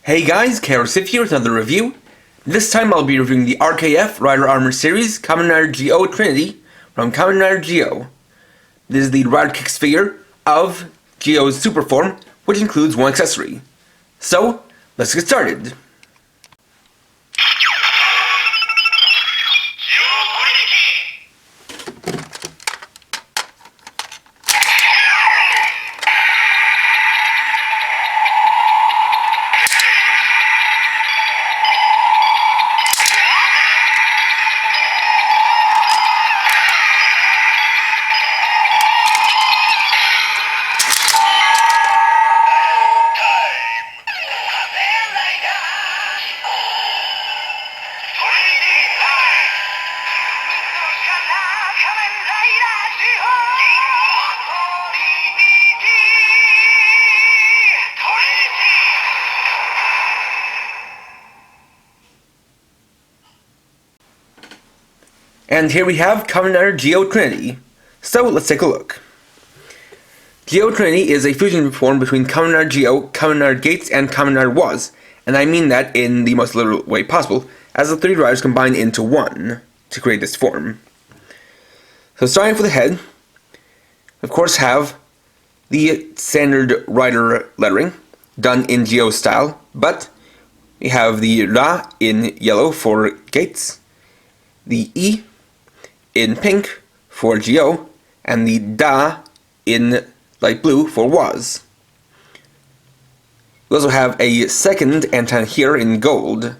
Hey guys, Kamen here with another review. This time I'll be reviewing the RKF Rider Armor Series Kamen Rider GO Trinity from Kamen Rider GO. This is the Rider Kicks figure of GO's super form, which includes one accessory. So, let's get started. And here we have Kamen Rider GO Trinity. So let's take a look. GO Trinity is a fusion form between Kamen Rider GO, Kamen Rider Geiz, and Kamen Rider Was, and I mean that in the most literal way possible, as the three riders combine into one to create this form. So starting with the head, of course have the standard rider lettering, done in GO style, but we have the Ra in yellow for Geiz, the E in pink for GO, and the Da in light blue for Was. We also have a second antenna here in gold. You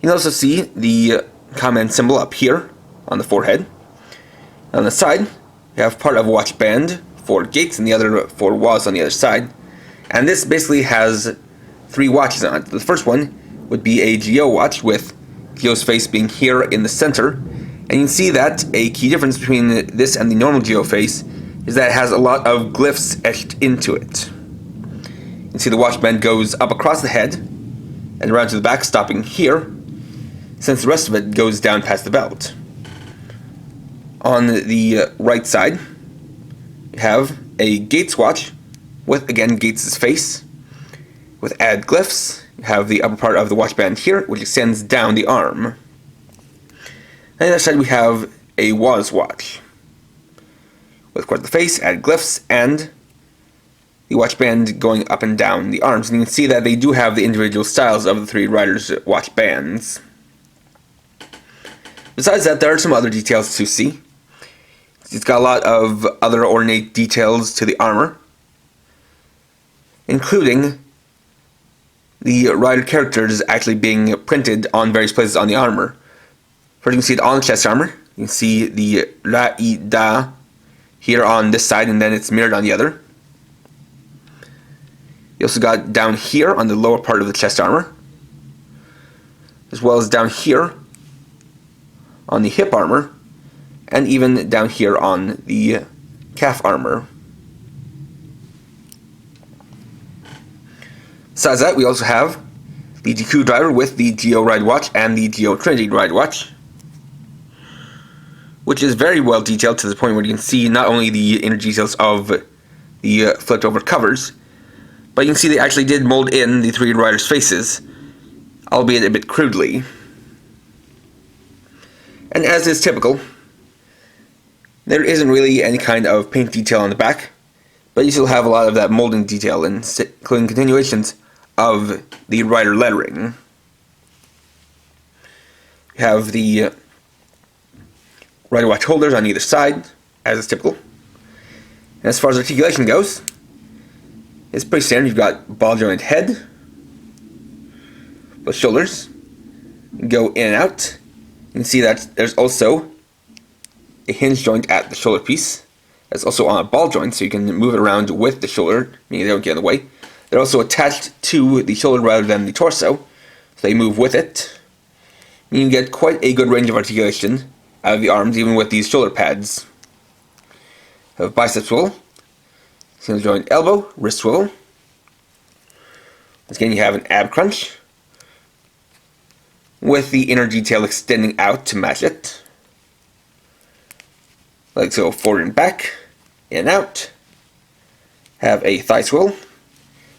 can also see the Kamen symbol up here on the forehead. On the side, we have part of a watch band for Geiz and the other for Was on the other side. And this basically has three watches on it. The first one would be a GO watch with GO's face being here in the center. And you can see that a key difference between this and the normal GO face is that it has a lot of glyphs etched into it. You can see the watch band goes up across the head and around to the back, stopping here, since the rest of it goes down past the belt. On the right side, you have a Geiz watch with, again, Geiz's face. With added glyphs, you have the upper part of the watch band here, which extends down the arm. On the other side, we have a Was watch with, of course, the face, added glyphs, and the watch band going up and down the arms. And you can see that they do have the individual styles of the three riders' watch bands. Besides that, there are some other details to see. It's got a lot of other ornate details to the armor, including the rider characters actually being printed on various places on the armor. First, you can see it on the chest armor. You can see the Ra, I, Da here on this side, and then it's mirrored on the other. You also got down here on the lower part of the chest armor, as well as down here on the hip armor, and even down here on the calf armor. Besides that, we also have the GQ driver with the GO Ride Watch and the GO Trinity Ride Watch, which is very well detailed to the point where you can see not only the inner details of the flipped over covers, but you can see they actually did mold in the three riders' faces, albeit a bit crudely. And as is typical, there isn't really any kind of paint detail on the back, but you still have a lot of that molding detail, including continuations of the rider lettering. You have the rider watch holders on either side, as is typical. And as far as articulation goes, it's pretty standard. You've got ball jointed head, with shoulders go in and out. You can see that there's also a hinge joint at the shoulder piece. That's also on a ball joint, so you can move it around with the shoulder, meaning they don't get in the way. They're also attached to the shoulder rather than the torso, so they move with it. You can get quite a good range of articulation out of the arms, even with these shoulder pads. You have bicep swivel, single joint elbow, wrist swivel. Once again, you have an ab crunch, with the inner detail extending out to match it. Legs go forward and back, in and out. Have a thigh swivel,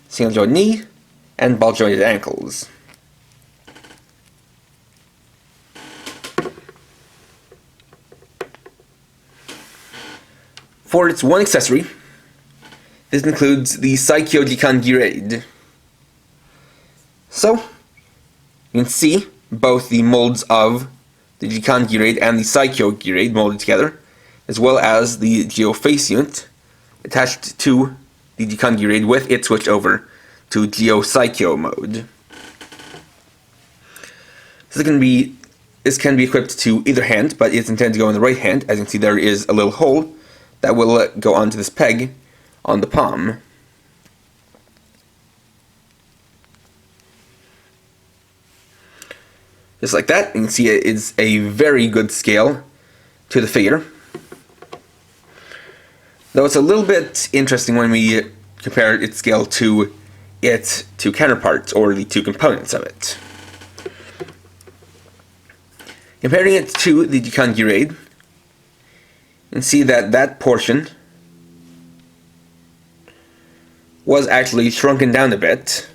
single joint knee, and ball-jointed ankles. For its one accessory, this includes the Saikyo Jikan Girade. So, you can see both the molds of the Jikan Girade and the Saikyo Girade molded together, as well as the Geo face unit attached to the Jikan Girade with it switched over to Geo Saikyo mode. So this can be equipped to either hand, but it's intended to go in the right hand. As you can see, there is a little hole that will go onto this peg on the palm. Just like that, you can see it is a very good scale to the figure. Though it's a little bit interesting when we compare its scale to its two counterparts, or the two components of it. Comparing it to the Jikan Girade, you can see that that portion was actually shrunken down a bit,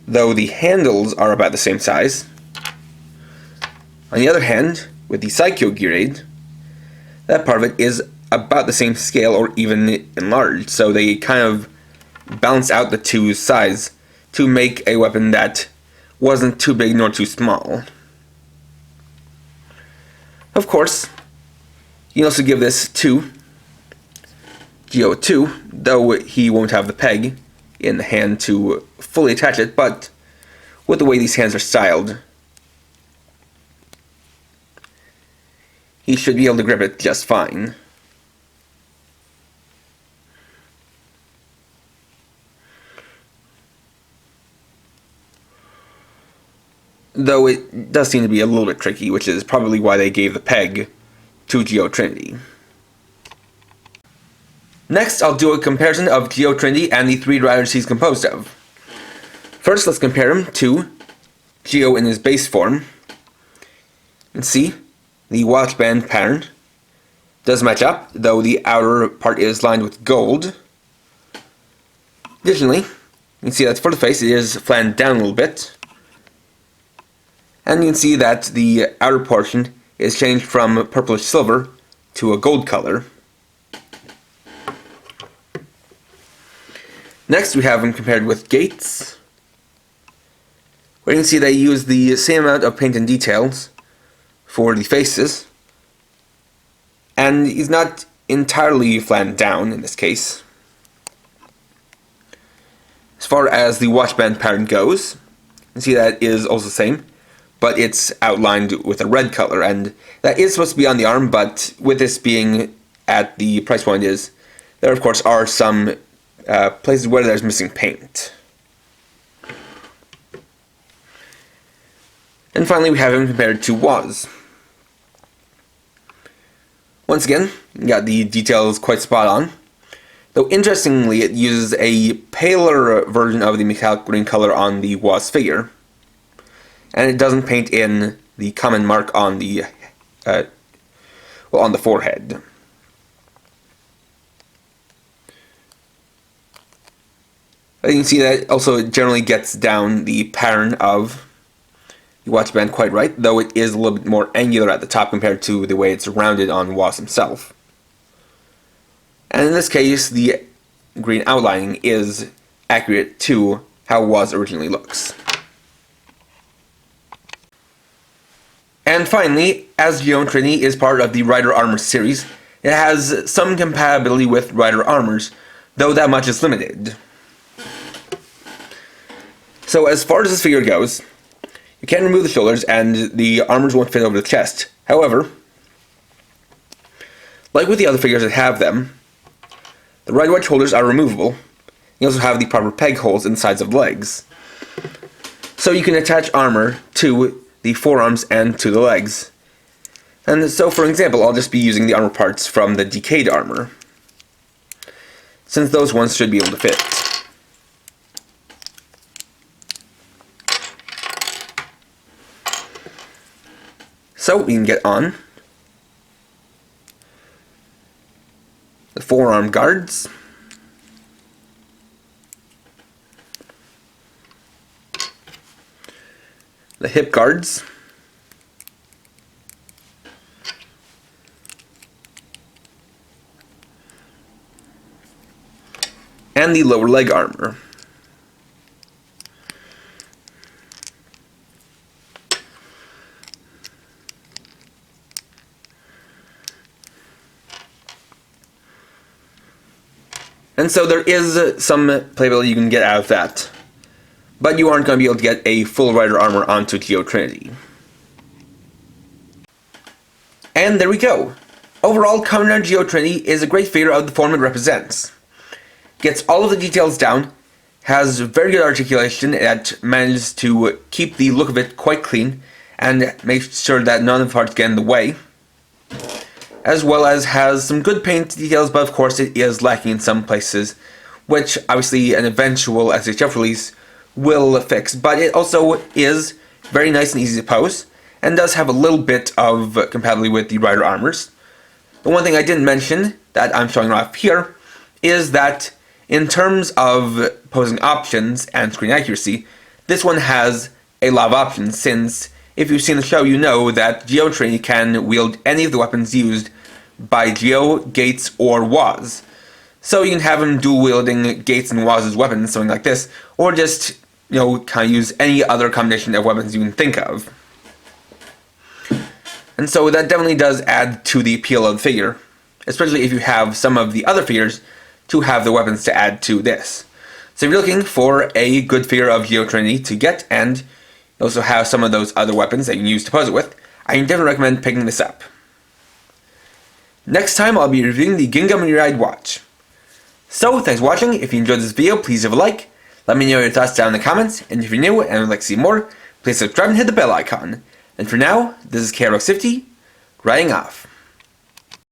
though the handles are about the same size. On the other hand, with the Saikyo Girade, that part of it is about the same scale or even enlarged, so they kind of balance out the two sides to make a weapon that wasn't too big nor too small. Of course, you can also give this to Geo 2, though he won't have the peg in the hand to fully attach it, but with the way these hands are styled, he should be able to grip it just fine. Though it does seem to be a little bit tricky, which is probably why they gave the peg to Geo Trinity. Next, I'll do a comparison of Geo Trinity and the three riders he's composed of. First, let's compare him to Geo in his base form. You can see the watch band pattern does match up, though the outer part is lined with gold. Additionally, you can see that for the face it is flanned down a little bit. And you can see that the outer portion is changed from purplish silver to a gold color. Next, we have him compared with Geiz, where you can see they use the same amount of paint and details for the faces, and he's not entirely flanned down in this case. As far as the watchband pattern goes, you can see that is also the same, but it's outlined with a red color, and that is supposed to be on the arm, but with this being at the price point there of course are some places where there's missing paint. And finally we have him compared to Woz. Once again, you got the details quite spot on, though interestingly it uses a paler version of the metallic green color on the Woz figure, and it doesn't paint in the Kamen mark on the on the forehead. You can see that also generally gets down the pattern of the watch band quite right, though it is a little bit more angular at the top compared to the way it's rounded on Woz himself. And in this case, the green outlining is accurate to how Woz originally looks. And finally, as Geo Trinity is part of the Rider Armor series, it has some compatibility with Rider Armors, though that much is limited. So as far as this figure goes, you can remove the shoulders and the armors won't fit over the chest. However, like with the other figures that have them, the right wedge holders are removable. You also have the proper peg holes in the sides of the legs. So you can attach armor to the forearms and to the legs. And so for example, I'll just be using the armor parts from the decayed armor, since those ones should be able to fit. So we can get on the forearm guards, the hip guards, and the lower leg armor. And so there is some playability you can get out of that, but you aren't going to be able to get a full rider armor onto Geo Trinity. And there we go. Overall, Kamen Geo Trinity is a great figure of the form it represents. Gets all of the details down, has very good articulation that manages to keep the look of it quite clean, and makes sure that none of the parts get in the way. As well as has some good paint details, but of course it is lacking in some places, which obviously an eventual SHF release will fix. But it also is very nice and easy to pose, and does have a little bit of compatibility with the rider armors. The one thing I didn't mention that I'm showing off here is that in terms of posing options and screen accuracy, this one has a lot of options, since if you've seen the show, you know that Geo Trinity can wield any of the weapons used by Geo, Gates, or Waz. So you can have him dual wielding Gates and Waz's weapons, something like this, or just, kind of use any other combination of weapons you can think of. And so that definitely does add to the appeal of the figure, especially if you have some of the other figures to have the weapons to add to this. So if you're looking for a good figure of Geo Trinity to get, and you also have some of those other weapons that you can use to pose it with, I definitely recommend picking this up. Next time I'll be reviewing the Gingham Ride watch. So thanks for watching. If you enjoyed this video, please leave a like. Let me know your thoughts down in the comments, and if you're new and would like to see more, please subscribe and hit the bell icon. And for now, this is KRX50, riding off.